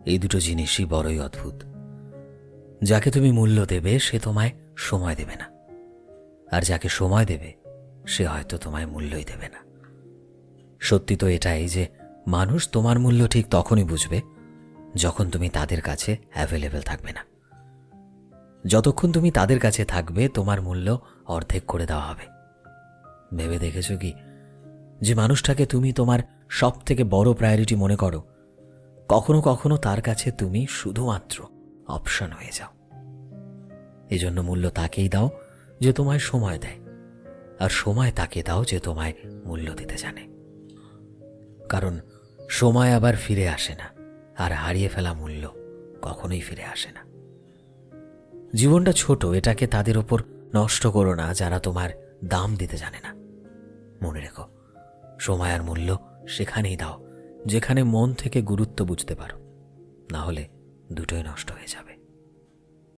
এই দুটো জিনিসই বড়ই অদ্ভুত। যাকে তুমি মূল্য দেবে সে তোমায় সময় দেবে না, আর যাকে সময় দেবে সে হয়তো তোমায় মূল্যই দেবে না। সত্যি তো এটাই যে মানুষ তোমার মূল্য ঠিক তখনই বুঝবে যখন তুমি তাদের কাছে অ্যাভেলেবেল থাকবে না। যতক্ষণ তুমি তাদের কাছে থাকবে তোমার মূল্য অর্ধেক করে দেওয়া হবে। ভেবে দেখেছো কি যে মানুষটাকে তুমি তোমার সব থেকে বড় প্রায়োরিটি মনে করো, কখনো কখনো তার কাছে তুমি শুধুমাত্র অপশন হয়ে যাও। এজন্য মূল্য তাকেই দাও যে তোমায় সময় দেয়, আর সময় তাকে দাও যে তোমায় মূল্য দিতে জানে। কারণ সময় আবার ফিরে আসে না, আর হারিয়ে ফেলা মূল্য কখনোই ফিরে আসে না। জীবনটা ছোট, এটাকে তাদের ওপর নষ্ট করো না যারা তোমার দাম দিতে জানে না। মনে রেখো, সময় আর মূল্য সেখানেই দাও যেখানে মন থেকে গুরুত্ব বুঝতে পারো, না হলে দুটোই নষ্ট হয়ে যাবে।